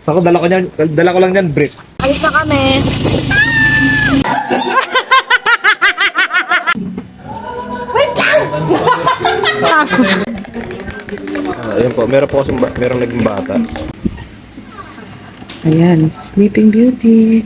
Ako, dala ko lang yan, brick. Alis na kami. Wait lang! Ayun po, meron po kasing merong naging bata. Ayan, Sleeping Beauty.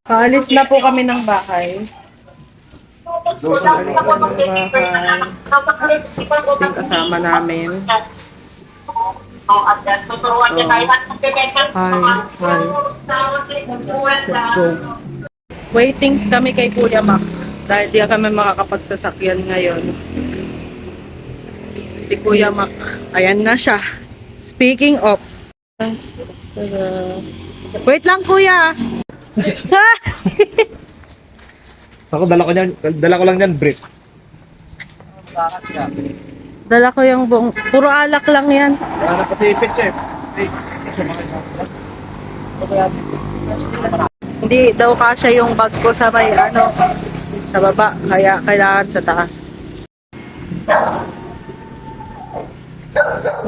Paalis na po kami ng bahay. Yung kasama namin. Hi. Let's go. Waitings kami kay Kuya Mac. Dahil di kami makakapagsasakyan ngayon. Si Kuya Mac. Ayan na siya. Speaking of. Wait lang, Kuya. Ako, dala ko lang yan, brick. Dala ko yung buong. Puro alak lang yan. Para sa sipit, chef. Hindi daw kasya yung bag ko sa may sa baba. Kaya kailangan sa taas.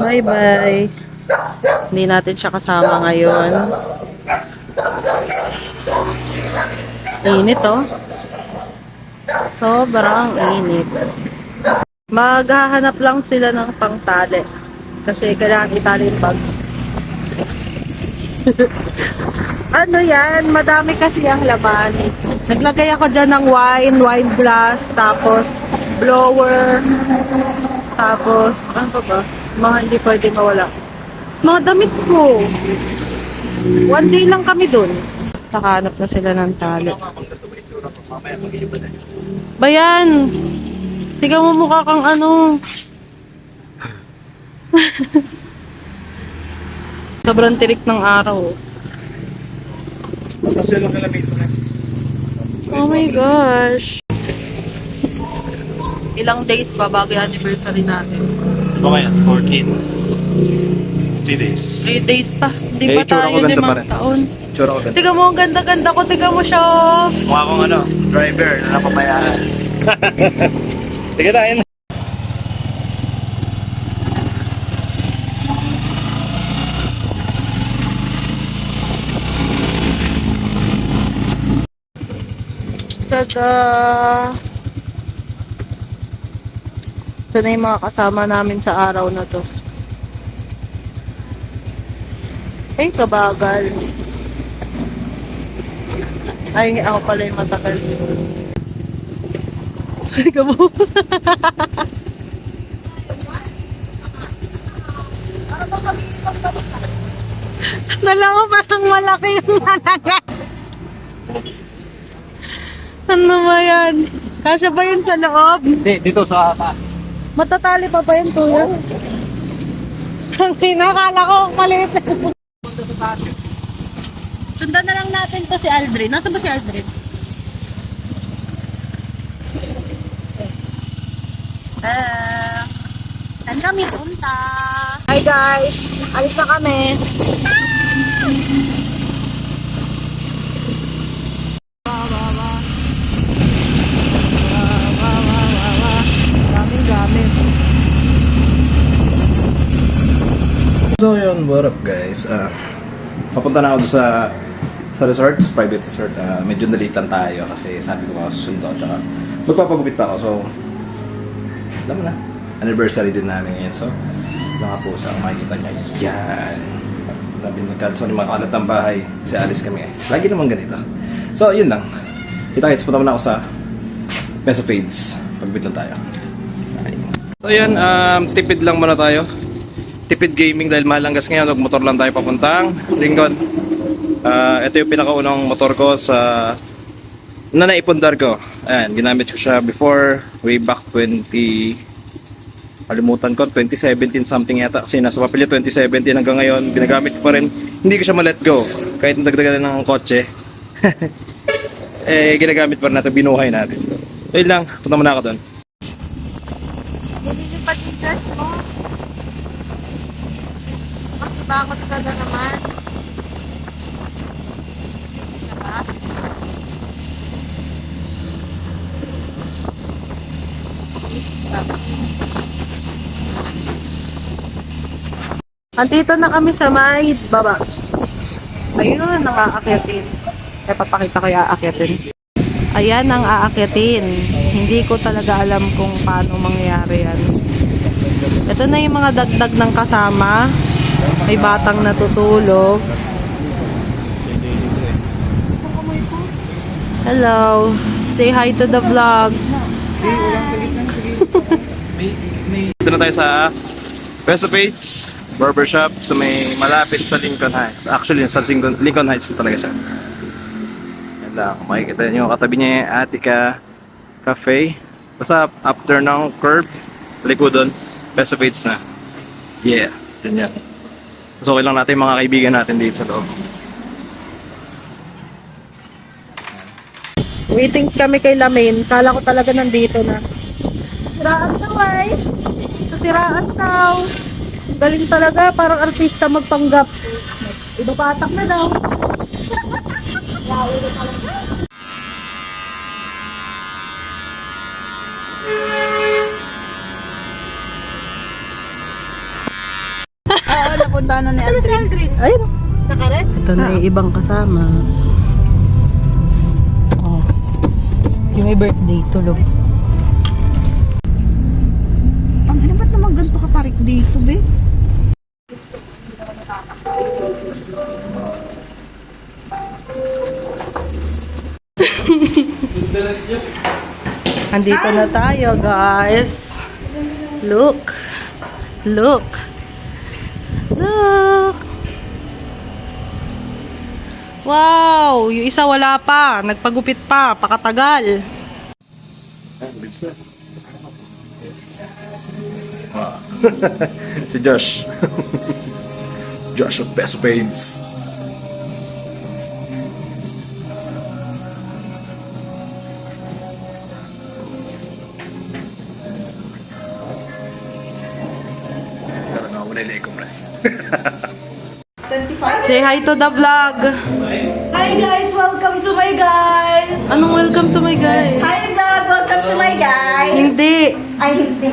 Bye-bye. Hindi natin siya kasama ngayon. Init oh. Sobrang init. Maghahanap lang sila ng pangtali. Kasi kailangan itali yung bag. Ano yan? Madami kasi ang laman. Naglagay ako dyan ng wine glass, tapos blower, tapos, ano pa ba? Mga hindi pwede mawala. Tapos mga damit ko. One day lang kami dun. Nakahanap na sila ng tali. Bayan! Tiga mo mukha kang ano. Sobrang tirik ng araw. Kasi lang kalamit ko na. Oh my gosh. Ilang days pa bago yung anniversary natin? Mamaya, 14. 3 days. 3 days pa. Hindi pa Tsura tayo ko ganda pa 5 rin. taon. Tsura ko ganda. Tiga mo, ang ganda-ganda ko. Tiga mo siya. Mukha akong driver na napamayaan. Sige tayo. Tada! Ito na yung mga kasama namin sa araw na to. Ay, kabagal. Ay, ako pala yung matagal. Ay, kamo. Nala ko parang malaki yung nalaga. Saan na ba yan? Kasya ba yun sa loob? Hindi, dito sa taas. Matatali pa ba yun, Tuya? Ang pinakala ko, maliit na. Sundan na lang natin to si Aldrin. Nasaan ba si Aldrin? Saan kami punta? Hi guys! Alis na kami. Daming gamit. So yun, what up guys? Papunta na ako sa resort, private resort. Medyo nalitan tayo kasi sabi ko susundo at saka magpapagupit pa ako. So, alam mo na, anniversary din namin ngayon. So, mga pusa, makikita niya, yan. Nagkalso ni mga kalat ng bahay kasi alis kami eh. Lagi naman ganito. So, yun lang. Kita-kits, punta muna ako sa Peso Fades. Pagbit lang tayo. So, yan, tipid lang muna tayo. Tipid gaming dahil mahal ang gas ngayon. Motor lang tayo papuntang Lingon. Ito yung pinakaunang motor ko sa na naipundar ko. Ayan, ginamit ko siya before, way back 2017 something yata. Kasi nasa papilya 2017 hanggang ngayon, ginagamit ko pa rin. Hindi ko siya ma-let go. Kahit nadagdagan ng kotse. ginagamit pa rin natin, binuhay natin. Ayun lang, punta muna ako doon. Nililipad yung dress mo. Mas bakot ka na naman. Diba? Andito na kami sa may baba. Ayun, ang aakyatin. Kaya papakita ko yung aakyatin. Ayan ang aakyatin. Hindi ko talaga alam kung paano mangyayari yan. Ito na yung mga dagdag ng kasama. May batang natutulog. Hello. Say hi to the vlog. Dito na tayo sa Peso Pates Barbershop sa may malapit sa Lincoln Heights. Actually, sa Lincoln Heights na talaga siya. Yan lang. Kung makikita nyo, katabi niya yung Attica Cafe. Basta after ng curb, likudon, Peso Pates na. Yeah, dyan yan. So, okay lang natin yung mga kaibigan natin dito sa loob. Greetings kami kay Lamin. Kala ko talaga nandito na. Siraan daw ay. Siraan daw. Galing talaga. Parang artista magpanggap. Ibabatak na daw. Oo, napunta na ni Aldrin. Ayun. Nakaret? Ito na yung ibang kasama. Oh. Yung may birthday, tulog. Ang ina, ba't naman ganito katarik dito, be? Andito na tayo, guys. Look. Look. Look. Wow! Yung isa wala pa. Nagpagupit pa. Pakatagal. Si Josh. Josh of Peso Pates. Say hi to the vlog. Hi guys, welcome to my guys! Anong welcome to my guys? Hi vlog, welcome to my guys! Hindi. Ay, hindi.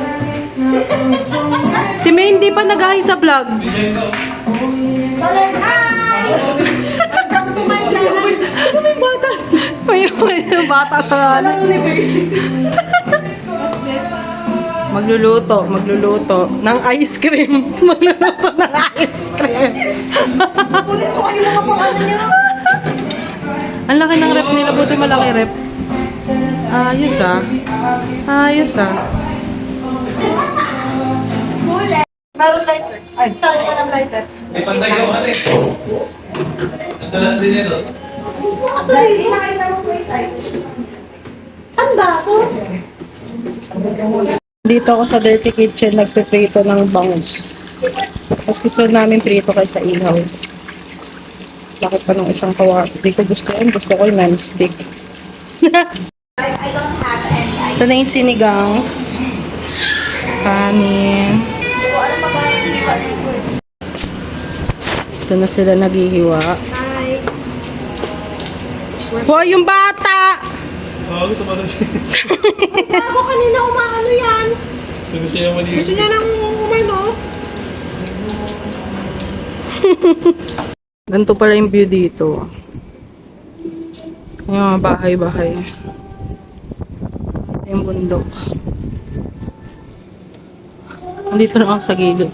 Si May hindi pa nag-hi sa vlog. Hello, hi! Welcome to my guys! Ano may bata? May bata sa ano. Magluluto ng ice cream. Magluluto ng ice cream. Kunin ko kayo mga pangalan niyo. Ang laki ng rep nila, buti malaki rep. Ayos ah. Ayos ah. Huli. Meron lighter. Ay, sorry ka ng lighter. May pantayo ka rin. Nadalas din ito. Mismo ka ba? Hindi nakita mo po ito. Saan baso? Dito ako sa Dirty Kitchen, nagpiprito ng bangus. Mas gusto namin prito kaysa ihaw. Bakit pa ng isang kawa? Hindi ko gusto yun. Gusto ko yung non-stick. I don't have any. Ito na yung sinigangs. Kanin. Hindi ko alam pa ba yung hiwa na ito. Ito na sila naghihiwa. Hi. Hoy, yung bata! Ako kanina umaano yan. Gusto niya nang umano. Ganito pala yung view dito. Yung mga bahay-bahay. Yung bundok. Nandito na ako sa gilid.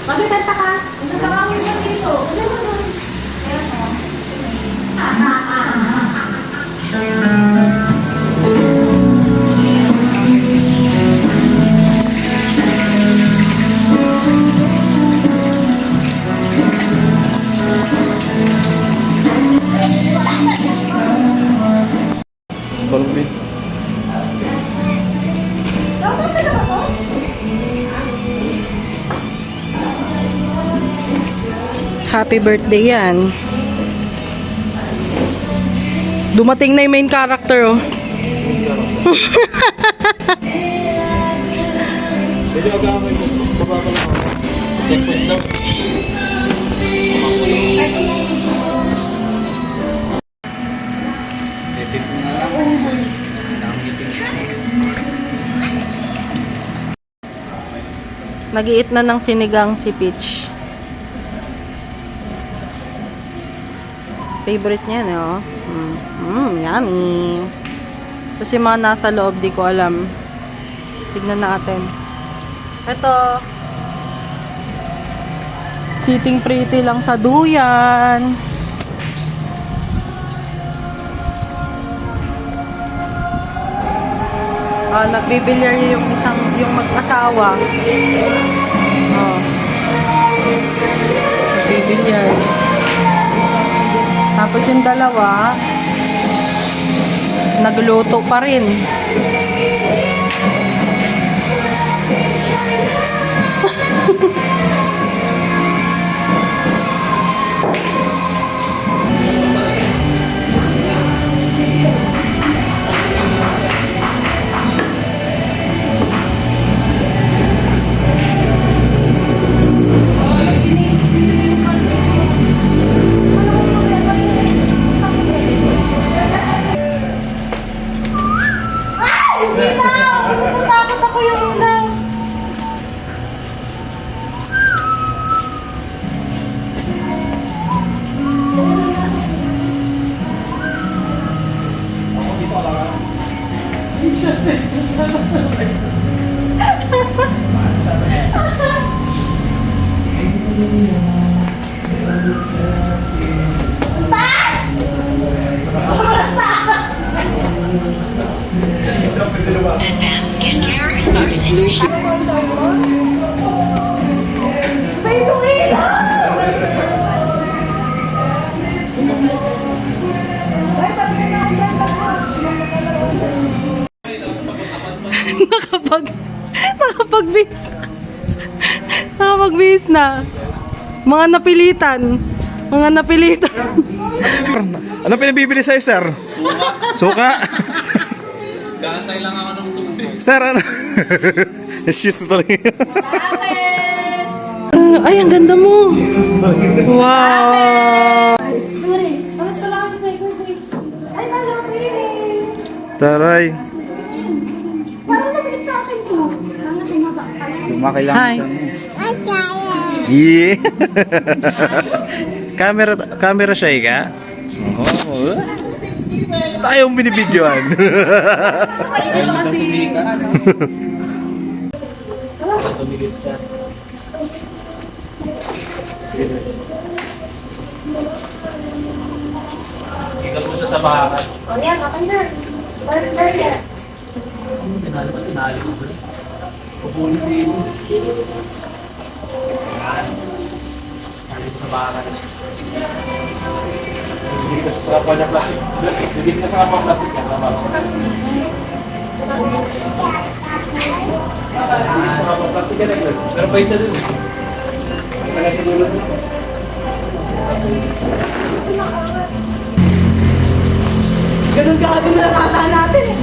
Magkakanta ka. Magkakawin mo dito. Ano mo doon? Balbi. Happy birthday yan. Dumating na yung main character, oh. Pwede ka gamay mo. Baba ko lang ako. Checkpoint daw. Edit mo na lang. Nag-iit na ng sinigang si Peach. Favorite niya, no? Yummy. Tapos yung mga nasa loob, di ko alam. Tignan natin. Ito. Sitting pretty lang sa duyan. Nagbibilyar yung mag-asawa. Nagbibilyar. Tapos yung dalawa, nagluto pa rin. Natakot ako yung una. Advanced skincare starts in your shower. May lumila! Ay, pati ka na Nakapagbihis na. Mga napilitan. Mga napilitan. Ano pinabibili sa'yo, sir? Suka. Gantay lang ako ng suti. Sir, ano? Shoes talaga. Ay, ang ganda mo. Wow. Sorry. Salas ko lang ako. Ay, ayaw ko yun eh. Taray. Parang nabilip sa akin to. Parang tumaba. Lumaki lang Hi. Yeah. camera shy ka? Oo. Tayong binibidyoan. Ikaw po siya sa bahay. O yan, okay na. First burger. Tinalo ba? Tinalo ko ba? Pupuli dito. Yan. Tinalo ko sa bahay. Hindi ka sa kapal na plastic. Hindi ka sa kapal plastic. Yan, tama. Hindi ka sa kapal plastic yan eh. Pero pa isa din eh. Nagkatulog mo. Ganun ka kami nakata natin eh.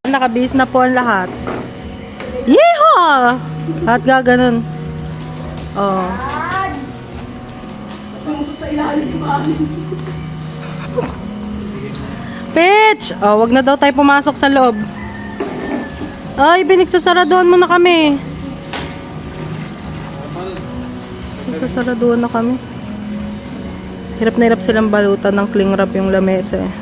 Nakabihis na po ang lahat. Yeehaw! At gaganon. Oh. Pitch! Oh, wag na daw tayo pumasok sa loob. Ay, binigsasaraduhan mo na kami. Sasaraduhan na kami. Hirap na hirap silang balutan ng cling wrap yung lamesa eh.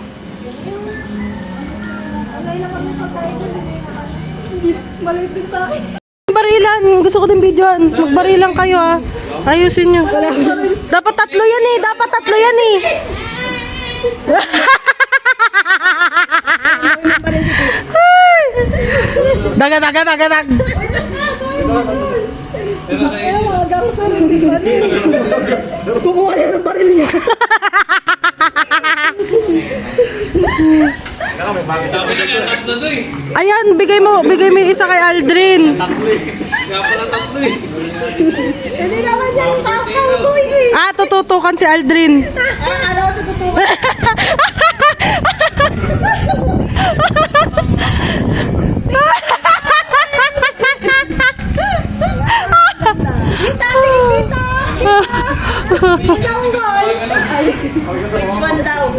Malipit sa akin. Barilan! Gusto ko din videoan. Magbarilan kayo ah. Ayusin nyo. Dapat tatlo yan eh. Dapat tatlo yan eh. Daga, daga, daga, daga. Kaya mga gangster, hindi ba rin? Kumuha yan ng baril niya. Sabi na nga tatlo to eh. Ayan, bigay mo yung isa kay Aldrin. Kaya pala tatlo eh. Hindi naman yan, kakal ko eh. Ah, tututukan si Aldrin. Akala ko tututukan. Ikaw gol. Which one daw?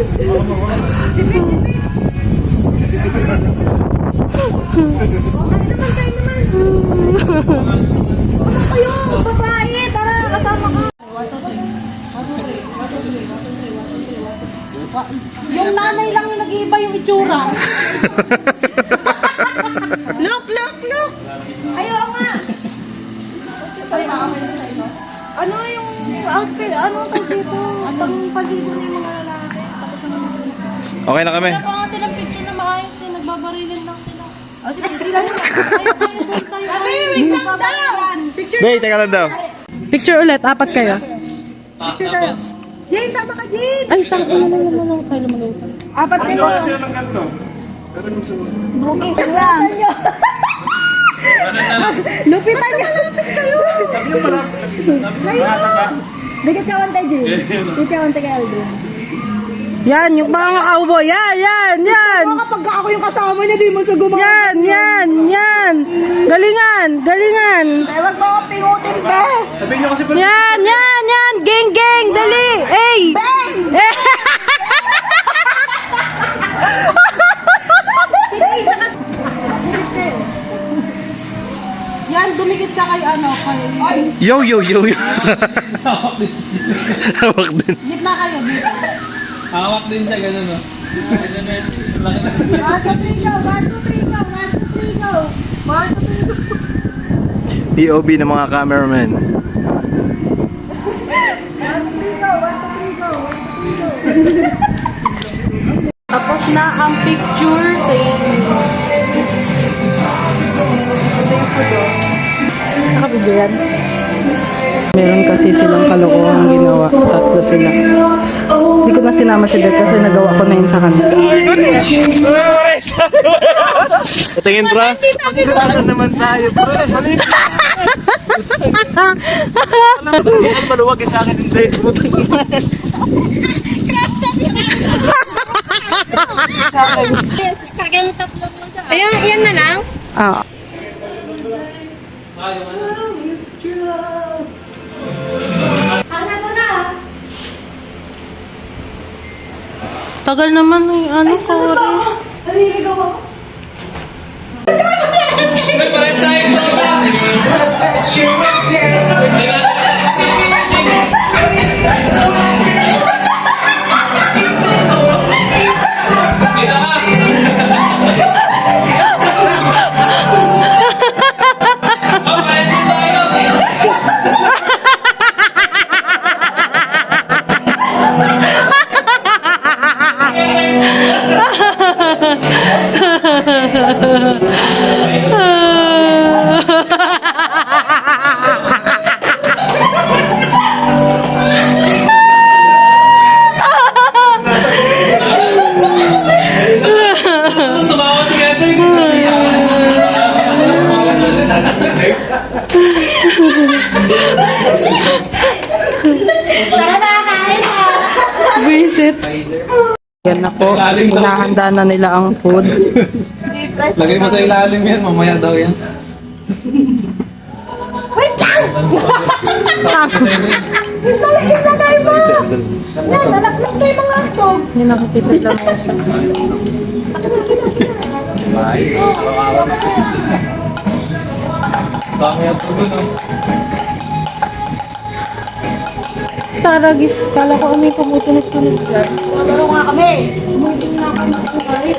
Kayo, babae, tara, kasama ka. Yung nanay lang yung nag-iiba yung itsura. Look, look, look! Ayaw nga! Ano yung outfit? Ano tawag dito? Pang paligo na yung mga lalaki. Tapos ano na sila. Okay na kami. Wala pa nga silang picture na maayos eh. Nagbabarilan lang sila. Oh, sige, sila mo. Ayaw kayo doon tayo. Wait lang daw! Picture Bay, teka lang daw. Picture ulit, apat kayo. Picture tayo. Jane, sama ka, Jane! Ay, tang ina na naman tayo lumaluto. Apat kayo. Bugi ka lang. Lupitan niya. Lapit kayo. Sabi niyo pala. Dikit ka wantay, Jane. Dikit ka wantay kay Aldrin. Yan, yung mga cowboy. Yan. Kapag ako yung kasama niya, di mo siya gumagawa. Yan. Galingan. Ay, wag mo ako pingutin, be! Yan. Geng, dali. Ay. Bang! Yan, dumikit ka kay ano, kay... Yo. Hawak din. Gitna kayo, dito. Hawak din siya, ganun o. 1, 2, 3, go! 1, 2, 3, go! POV ng mga cameraman. Tapos na ang picture taking. Ito yung food oh. Nakabidyo yan. Meron kasi silang kalokohang ginawa. Tatlo sila. Hindi ko na sinama si Dad kasi nagawa ko na yun sa kanila. Tingin bro. Saan naman tayo bro? Mali. Maluwag sa akin hindi. Ayan, yan na lang. Ah. Tagal naman eh. Ano ko rin. Naliligaw ako. May pares tayo tumawa si Gato yung Tara na, kain na. Visit. Yan na po. Hinahanda na nila ang food. Lagay mo sa ilalim yan, mamaya daw yan. Wait lang! Malagyan na tayo mo! Yan, nalaklas ko yung mga ito. Hindi nakikita lang yung Dami ang tulo, no? Taragis, kala ko may pumutunog-tunog dyan. Pero nga kami. Umutin na kami.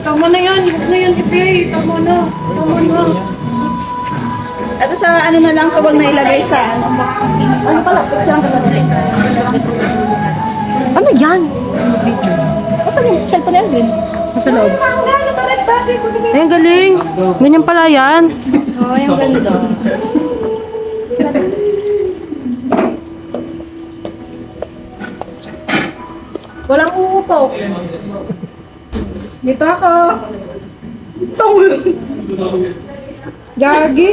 Tama na yan, huwag na yan i-play. Tama na. Ito sa ano na lang kapag nailagay sa ano pala, picture ka Ano yan? Asan yung cellphone na yun? Sa loob. Ay, ang galing. Ganyan pala yan. Oh, yung ganda. Walang uupo. Dito ako. Tungul. Gagi.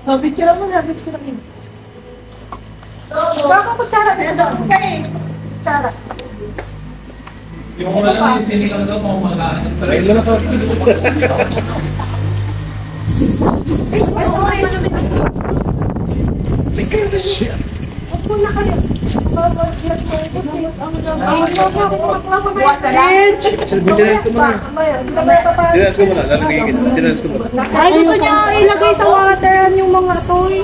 Oh, picture mo na, picture mo. Baka kutsara na doon. Okay. Kutsara. Yung wala yung sinigang daw, mamamalaan. Sarili na to. Dinanas ko muna, lalagay kita. Dinanas ko muna. Ay, gusto niya ilagay sa water yung mga toy.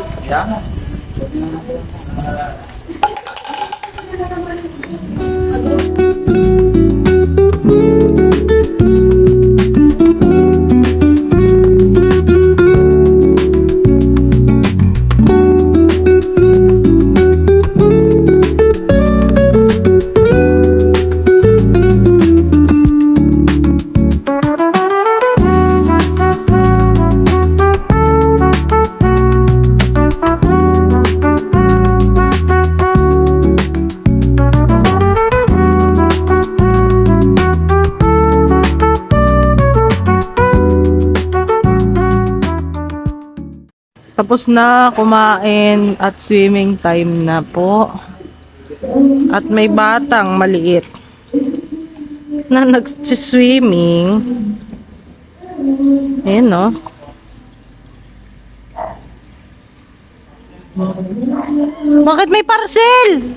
Tapos na kumain at swimming time na po. At may batang maliit na nag-swimming. Ayan, no? Bakit may parcel?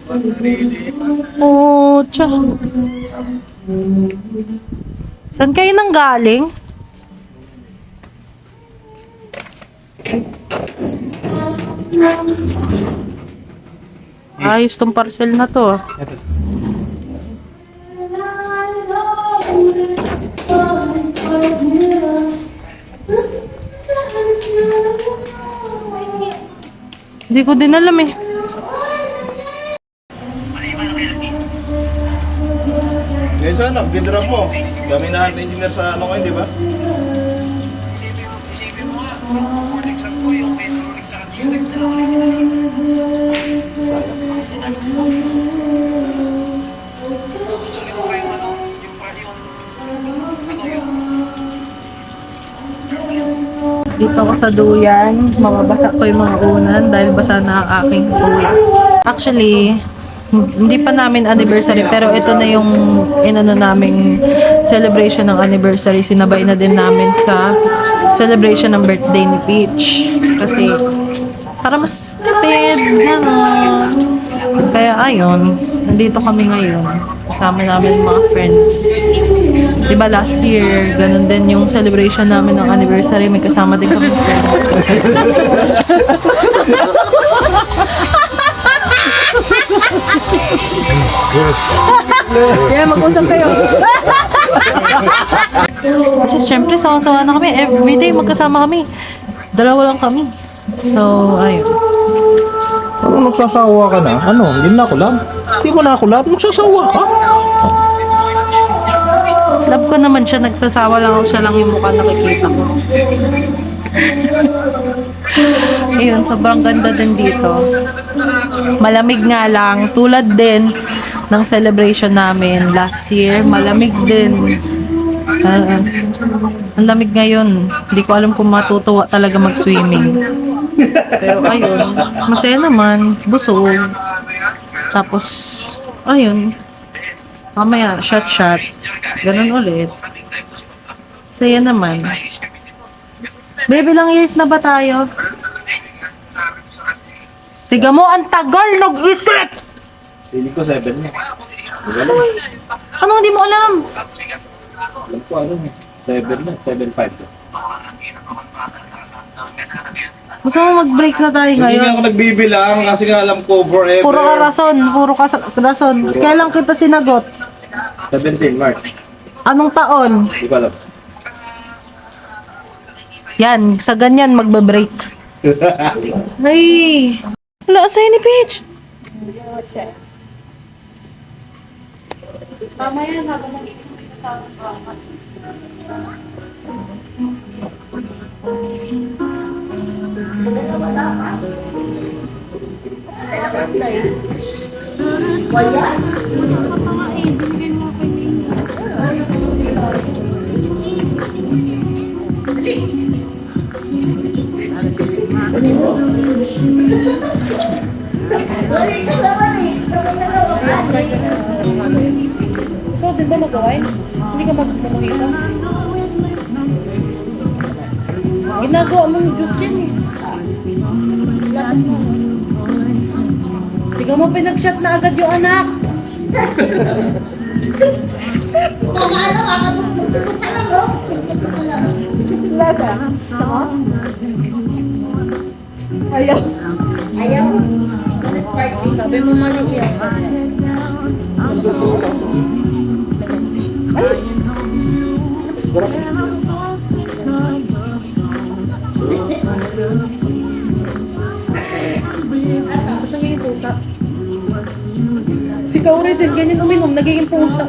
Oh, tsa. Saan kayo nang galing? Ayos tong parcel na to. Hindi ko din alam eh. Ngayon sana, gindrap mo. Kami na engineer sa ano kayo, di ba? Dito ako sa duyan, mababasa ko yung mga unan dahil basa na ang aking uwi. Actually, hindi pa namin anniversary pero ito na yung inano naming celebration ng anniversary. Sinabay na din namin sa celebration ng birthday ni Peach. Kasi para mas tipid, gano'n. Kaya ayun, nandito kami ngayon. Kasama namin yung mga friends. Diba last year, ganun din yung celebration namin ng anniversary. May kasama din kami friends. Yeah, mag-usap kayo. Kasi syempre, sawa-sawa na kami. Everyday magkasama kami. Dalawa lang kami. So, ayun. Ano, magsasawa ka na? Ano, hindi na ako love? Hindi mo na ako love? Magsasawa ka? Love ko naman siya. Nagsasawa lang ako. Siya lang yung mukha nakikita ko. Ayun, sobrang ganda din dito. Malamig nga lang. Tulad din ng celebration namin last year. Malamig din. Ang lamig ngayon. Hindi ko alam kung matutuwa talaga mag-swimming. Pero ayun, masaya naman. Busog. Tapos, ayun. Mamaya, shot. Ganun ulit. Saya naman. Baby, ilang years na ba tayo? Tiga mo, ang tagal nag-isip! Pili ko 7 na. Ano hindi mo alam? Alam ko ano eh. 7 na, 7.5 na. Gusto mo mag-break na tayo Hindi nga ngayon? ako nagbibilang kasi nga alam ko forever. Puro ka rason, rason. Kailan kita sinagot? 17 March. Anong taon? Di ko alam. Yan, sa ganyan magbe-break. Ay! Wala, sa'yo ni Peach. Tama yan, habang nag-iinom Ikaw din ba mag-wine? Hindi ka mag-mamangita? Ginagawa mo yung juice yan eh. Tingnan mo pinag-shot na agad yung anak. Lasa? Ayaw. Sabi mo man yung iyak. Gusto niya yung pusa. Si Kauri din, ganyan uminom, nagiging pusa.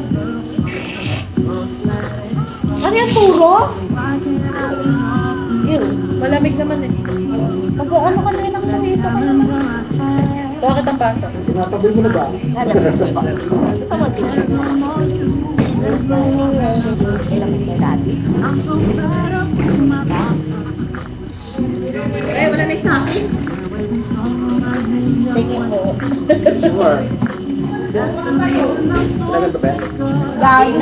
Ano yan, puro? Ew, malamig naman eh. Ano ka na yun ang nakita ka naman? Bakit ang basa? Sinataboy mo na ba? Eh, wala na sa akin. Tingin mo. Sure. Kailangan ba ba? Guys.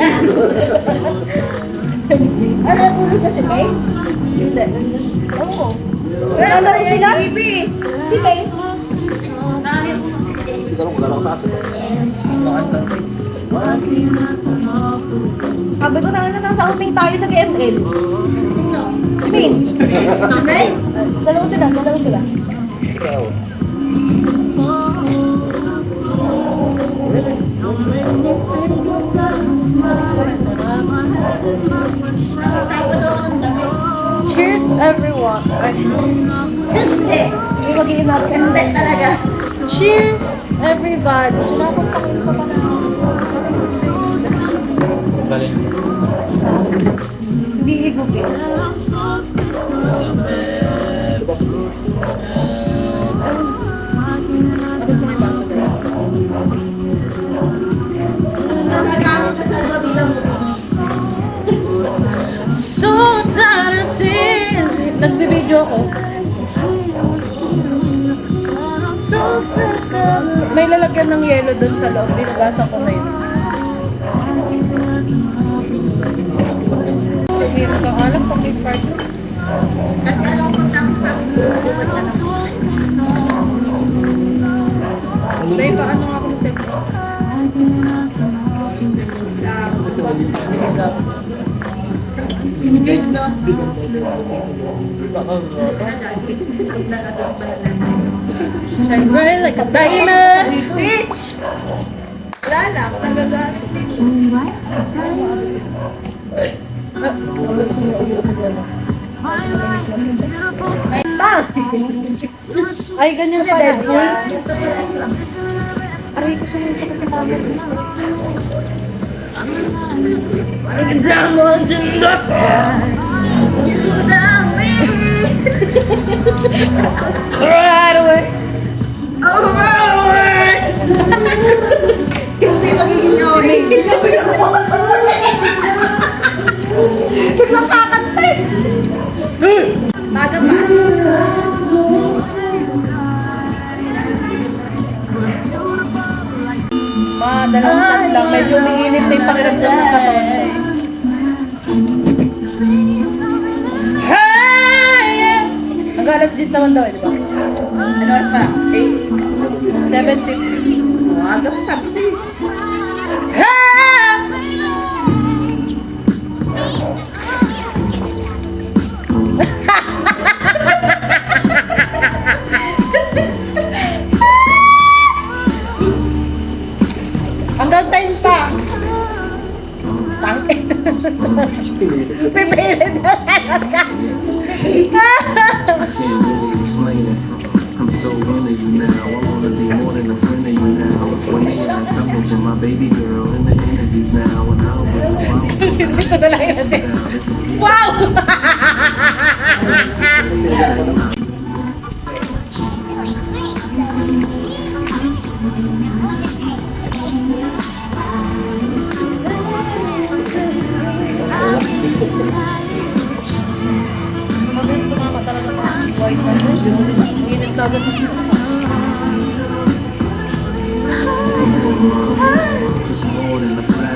Ano tulog na si May? Hindi. Oo. Ano na sila? Si May. Hindi ka lang kung taas. Sabi ko na nasa outing tayo nag-ML. Sino? Si May. Si May? Dalawa sila. Ikaw. Cheers, everyone. Hindi. Hindi mag-iinap. Hindi talaga. Cheers, everybody. Sinakontakin ko pa na. Hindi higupin. So tired of tears. Nagbibideo ako. So sick of... May lalagyan ng yelo dun sa loob. Binabasa ko na yun. Sige, nag-aalam pag may part yun. Kasi alam ko tapos natin Dahil pa ano nga ako mag-set? Shine bright like a diamond. Bitch! Wala na, ako nagagamit bitch. Ay, ganyan pala. Aray, gusto mo yung kapatid. Diamonds in the sky. Right away. Hindi magiging away. Biglang kakanta eh. Baga pa. Dalawang sand lang. Medyo umiinit na yung pakiramdam ng katawan. Hey, yes! Hanggang alas 10 naman daw, di ba? Ano oras pa? 8. 7:50. Aga pa sabi sa'yo. Pipilit na talaga. I'm so into you now. I wanna be more than a friend of you now. When they ask, I mention my baby girl in the interviews now. And I Wow! Mabilis tumama talaga mga white na yun. Init na agad.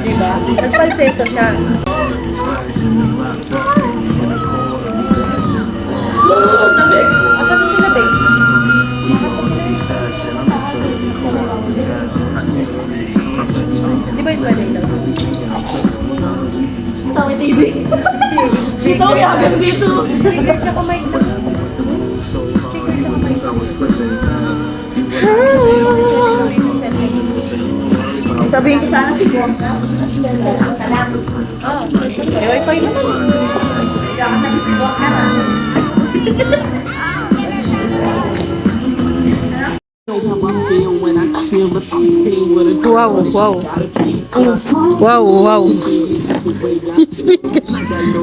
Diba? Nagpalseto siya. Asan yung sila, babe? Di ba yung pwede lang? Sa akin TV. Dito, yagan dito. Speaker tsaka mic lang. Speaker tsaka mic lang. Sabihin ko sana si Bongka. May wifi naman. Kailangan namin si Bongka na. Wow, wow. Wow, wow. Yung speaker.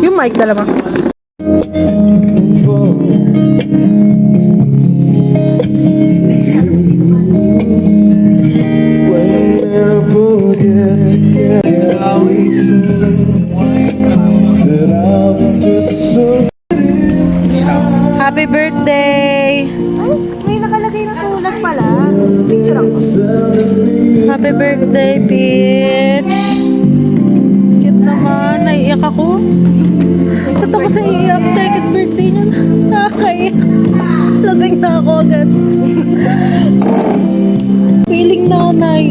Yung mic dalawa. Happy birthday! May nakalagay na sulat pala. Picture ako. Happy birthday, Peach! Cute naman. Naiiyak ako. Ba't ako sa iiyak? Second birthday niya. Nakakaiyak. Lasing na ako agad. Feeling nanay.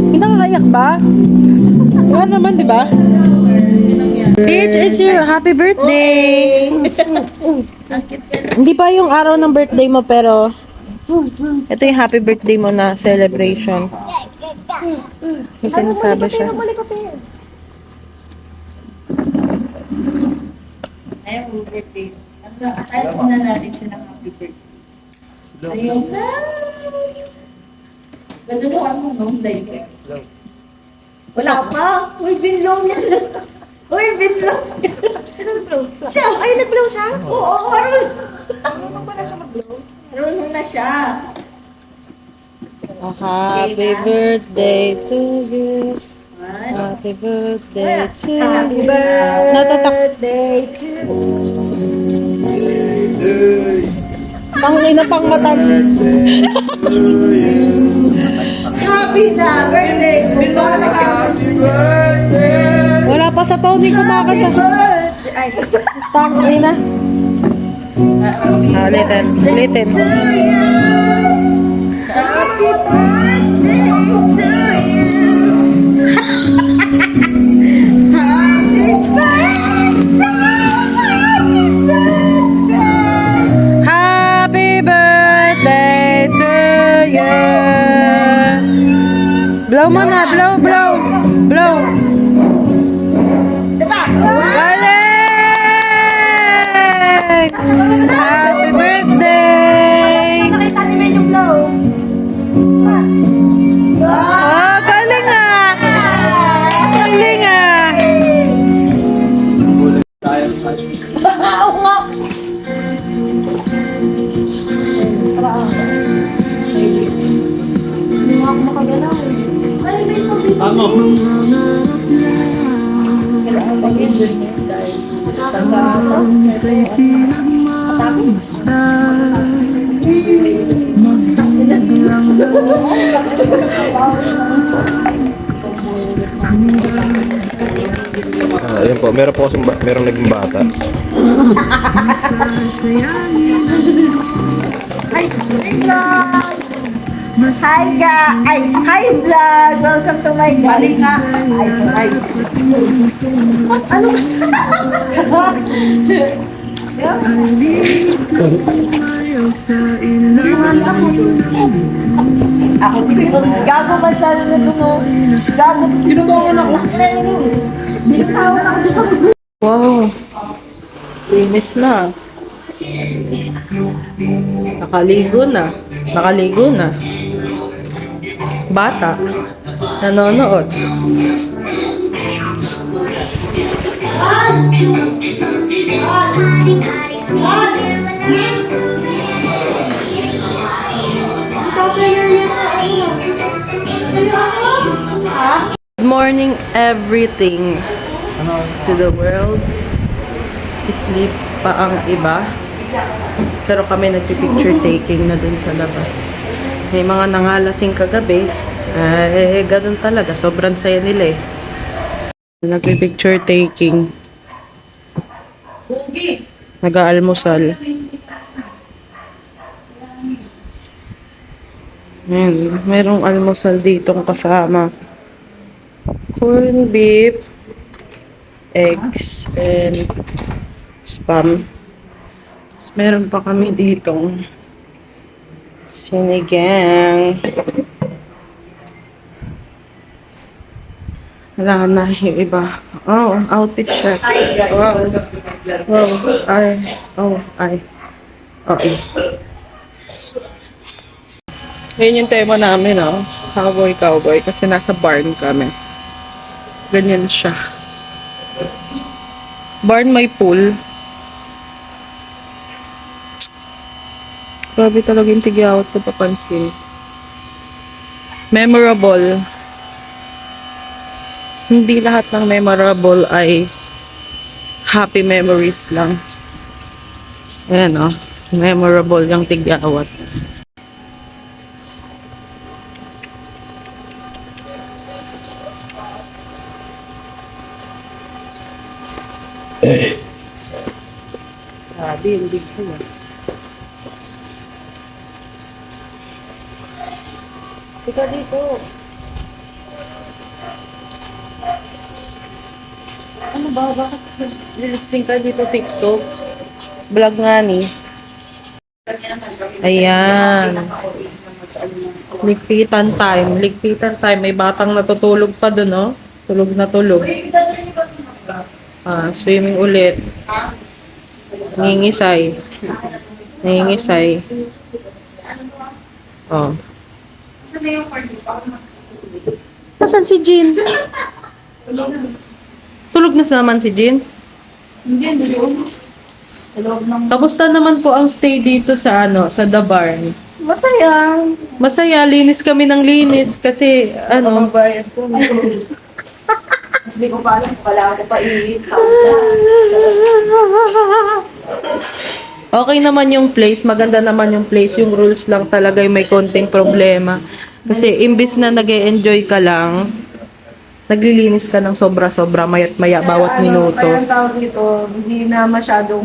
Hindi nakakaiyak ba? Wala naman, di ba? Peach, it's your happy birthday! Hindi pa yung araw ng birthday mo, pero ito yung happy birthday mo na celebration. May sinasabi siya. Ayaw mo birthday. At ayaw na natin siya ng happy birthday. Ayaw sa... Gagawa mo nung day. Wala pa. Uy, binlong yan. Uy, binlong. Siya, ay nag-blow siya? Oo, marunong. Marunong pala siya mag-blow. Marunong na siya. Happy birthday to you. Happy birthday to you. Happy birthday to Pangina pang mata. Happy na birthday. Happy birthday. Wala pa sa taon, hindi kumakanta. Ay, Pangina. Ulitin. Ulitin. happy birthday to you. Happy birthday. Happy birthday to you. Blow mo na. Blow, blow. Blow. Saba. Galing! Happy birthday! Nakita ni May yung blow. Oh, galing ah! Galing ah! Oo nga. Hindi mo ako makagalaw. Ay, may tubig. Ano? Kailangan pag yun dun eh. Dahil Ayun po, meron po kasing merong naging bata. Hi hi vlog! Welcome to my vlog. Ay. Ano? Gago ba sa na mo? Gago. Binutawan ako. Binutawan ako sa mundo. Wow. Linis na. Nakaligo na. Nakaligo na. Bata. Nanonood. Good morning everything to the world. Sleep pa ang iba. Pero kami nagpipicture taking na dun sa labas. May mga nangalasing kagabi. Ay, ganun talaga. Sobrang saya nila eh. Nagpipicture taking. Nag-aalmusal. Ayan, merong almusal ditong kasama. Corn beef, eggs, and spam. Meron pa kami ditong sinigang. Wala na yung iba. Oh, outfit check. Wow. Wow. Ay. Oh, ay. Okay. Yan yung tema namin, oh. Cowboy, cowboy. Kasi nasa barn kami. Ganyan siya. Barn may pool. Grabe talaga yung tigyawat ko papansin. Memorable. Hindi lahat ng memorable ay happy memories lang. Ayan, oh. Memorable yung tigyawat. Grabe, hindi ko yan. Ika dito. Ano ba? Bakit nilipsing ka dito TikTok? Vlog nga ni. Ayan. Ligpitan time. Ligpitan time. May batang natutulog pa dun, no? Tulog na tulog. Swimming ulit. Nangingisay. Nangingisay. Oh. Nasaan si Jean? Tulog na naman si Jean? Tapos na naman po ang stay dito sa sa The Barn. Masaya. Masaya, linis kami ng linis kasi Bayad ko. Mas di ko pa alam. Wala ako pa okay naman yung place, maganda naman yung place. Yung rules lang talaga yung may konting problema. Kasi imbis na nag-e-enjoy ka lang, naglilinis ka ng sobra-sobra, mayat maya bawat minuto. Kaya ang tawag nito, hindi na masyadong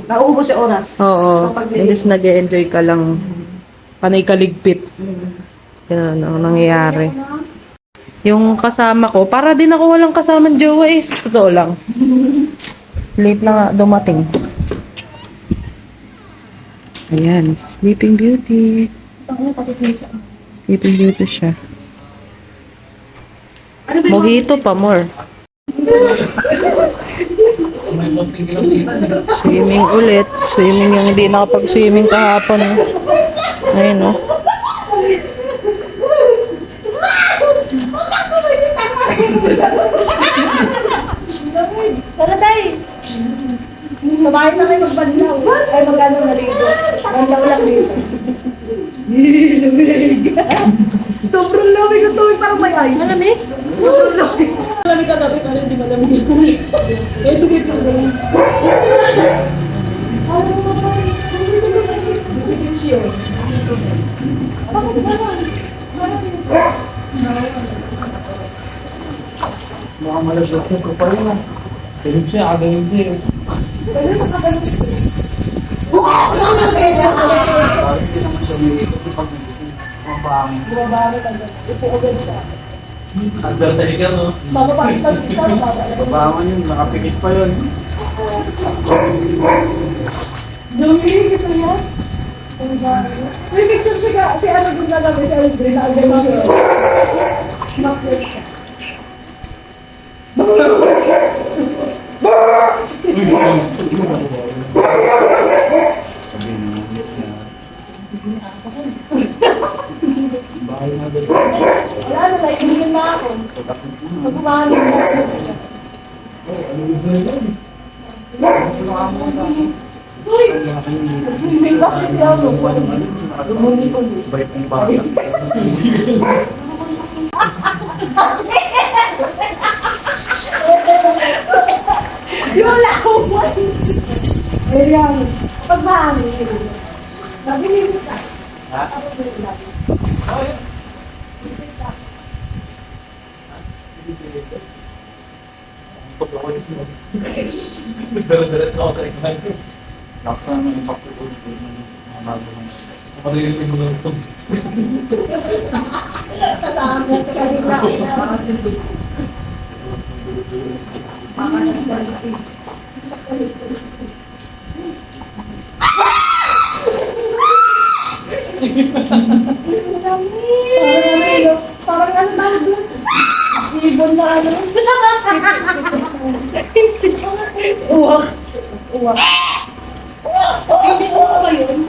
nauubos sa oras. Oo, Sa paglilinis. imbis nag-e-enjoy ka lang, panay kaligpit. Yan ang nangyayari. Yung kasama ko, para din ako walang kasamang jowa eh. Sa totoo lang. Late na nga dumating. Ayan, Sleeping Beauty. Sleeping Beauty siya. Mojito pa more. Swimming ulit. Swimming yung hindi nakapag-swimming kahapon. Ayun, no? Tara tayo. Kumain na kayo magbanlaw. Ay mag-ano na rito. Banlaw lang dito. Sobrang lamig ang tubig, parang may ice. Malamig? Sobrang lamig. Malamig ka tabi, parang hindi malamig yung tubig. Eh, sige po. Alam mo ba? Bakit ba? Mga malasot sa ko pa rin ah. Tulog siya, agaling siya eh. Hindi naman siya may kasi pag mapangin. Upo agad siya. Agad na ikaw no? Bababangin pag isa, bababangin. Babangan yun, nakapikit pa yun. Dumi, ito yan. May picture siya, si ano din nagabi, si Aldrin, na agad siya. Makles siya. Wala na, like, hindi na ako. Mag-umahanin na ako. Uy! May kasi siya ako. Yung lakuman! Ayan. Pagmahanin. Nabilis ka. Kasama sa kanila. Parang ano na doon? Ibon na ano? Uwak. Uwak. Hindi ko ba yun?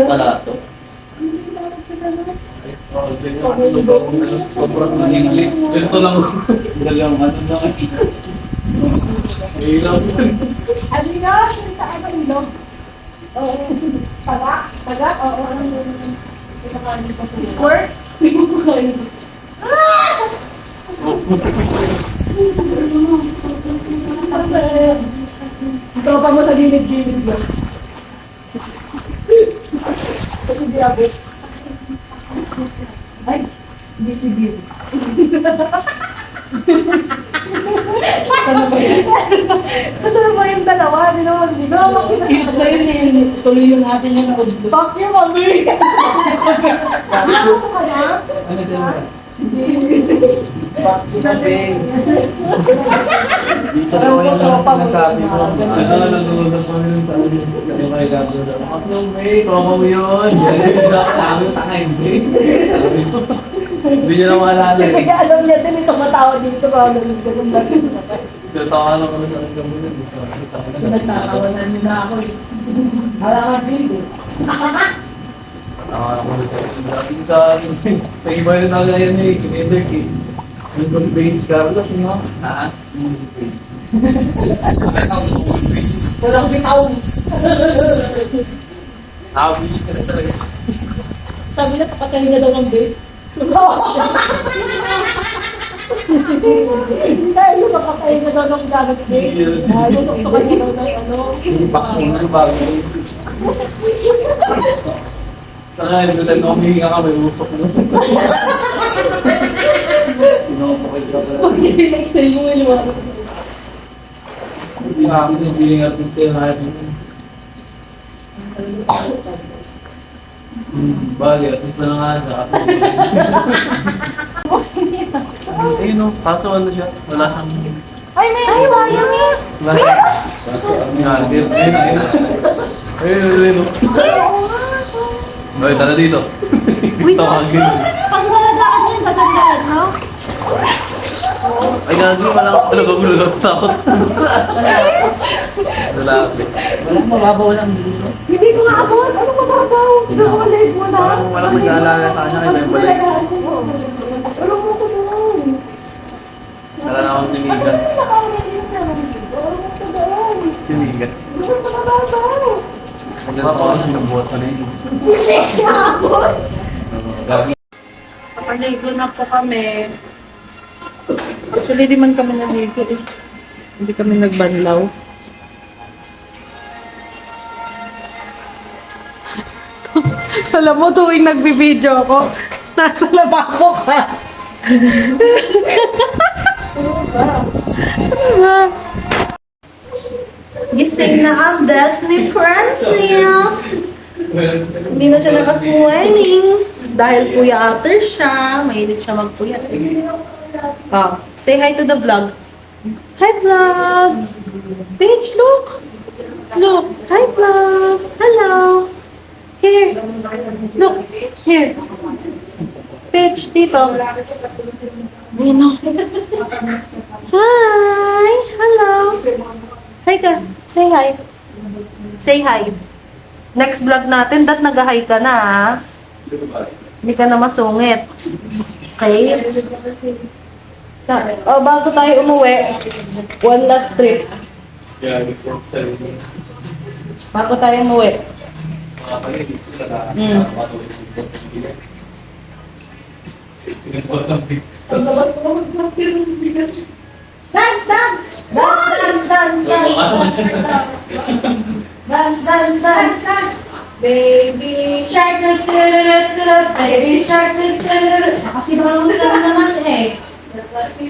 Wala to. Sobrang nangyayari. Ito lang. Dalang ano lang. Hilang. Ano yun? Sa ano yun? Taga? Taga? Oo. Squirt? Hindi ko kayo. Tropa mo sa gilid-gilid lang. Kasi di abot. Ay, hindi si Bill. Sana ba yan? Sana ba yung dalawa? Di naman, di ba? Cute na yun eh. Tuloy yung natin yung nakudlo. Fuck you, mami! Ako ka na? Ano din ba? Dito ko yung sinasabi mo. Ito na nag-uusap kami ng tao. Ano kayo gagawin? Ako may tropa mo yun. Sabi ko, takay hindi. Hindi niya na maalala. Kasi kaya alam niya din ito matawag dito pa ako nalito kung bakit naman. Tatawa na kami sa kanya mo yun. Nagtatawanan nila ako eh. Wala ka dito. Tatawa na kami sa kanya. Dating sa iba rin ako yan eh. Kineder kid. Yung kong Baines Carlos, no? Ha? Walang bitaw. Habi ka na talaga. Sabi na papatayin na daw ng bed. Dahil yung papatayin na daw ng gamit bed. Dahil yung sa kanya daw ng ano. Back mo na bago. Saka yung gutan ko, humihinga ka, may usok mo. Sinopokay ka pala. Pag i-relax na yung iluwa. Hindi nga ako yung feeling at yung sa'yo na yun. Bagay, at least na nga siya. Ayun o, kaso ano siya? Wala siyang... Ay, may sayang eh. Wala siyang... Ayun, ayun o. Okay, tara dito. Tawagin. Paglalaan yun, patandaan, no? Ay, gagi, walang... Ano ba, gulo takot? Lalapit. Walang mababaw lang dito. Hindi ko nga abot. Ano mababaw? Hindi ko malig mo na. Walang nag-aalala sa kanya, kaya may balik. Ano mo ko doon? Wala na akong sinigan. Sinigan. Maganda ko kasi nabuhat pa rin. Gagi. Kapaligo na po kami. Actually, di man kami naligo eh. Hindi kami nagbanlaw. Alam mo, tuwing nagbibideo ako, nasa lababo ka. Gising na ang Destiny Princess. Hindi na siya nakaswimming. Dahil puya-ater siya. Mahilig siya magpuya. Ah, say hi to the vlog. Hi, vlog! Paige, look! Look! Hi, vlog! Hello! Here! Look! Here! Paige, dito. Dino. Hi! Hello! Hi ka! Say hi! Say hi! Next vlog natin, nag-hi ka na, ha? Hindi ka na masungit. Okay? Bago tayo umuwi, one last trip. Bago tayo umuwi. Dance, dance! Dance, dance, dance, dance, dance, dance, dance. Baby shark, baby shark, kasi naman naman eh.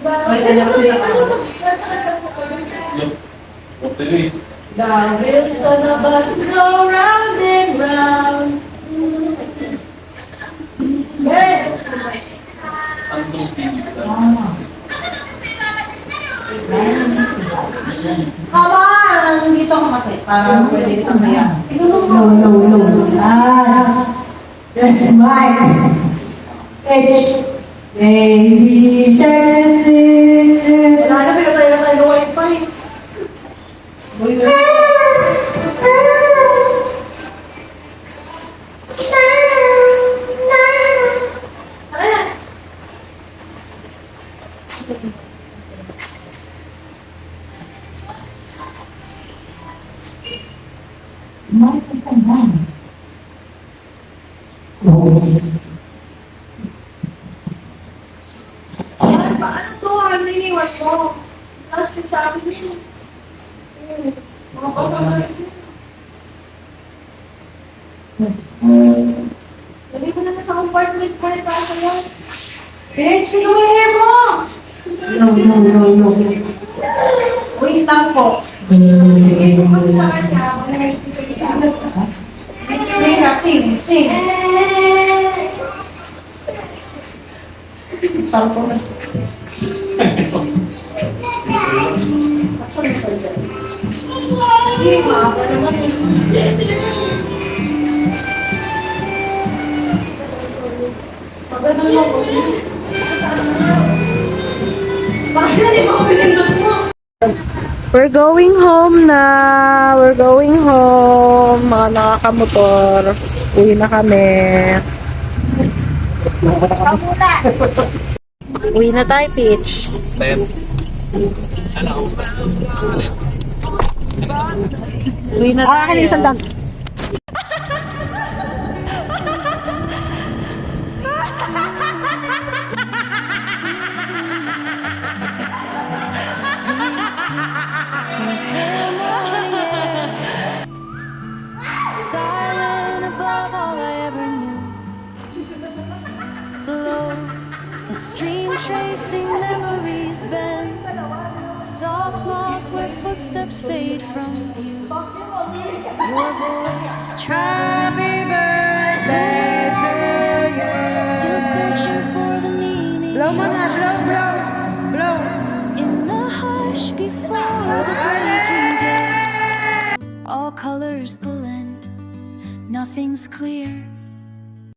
Ay, alam ko yung The wheels on the bus go round and round. Yes. Come on! Dito ako kasi. Para pwede ka maya. No. That's mine. Baby shark. Wala na ba tayo ng wifi? Paano to? Ano iniwan mo? Tapos sa akin yun. Mga pasama rin. Dali mo na sa compartment ko rin para sa'yo. Bitch, sinuhin mo! No. Wait lang po. Bigay mo kasi sa kanya. Sing na, sing. Saan po na? We're going home na. We're going home. Mga nakakamotor. Uwi na kami. Uwi na tayo, Peach. Uwi na tayo. Silent above all I ever knew. Below, a stream tracing memories bend. Soft moss where footsteps fade from view. Your voice, happy birthday to you. Still searching for the meaning. Blow, blow. In the hush before the breaking day. All colors blend, nothing's clear.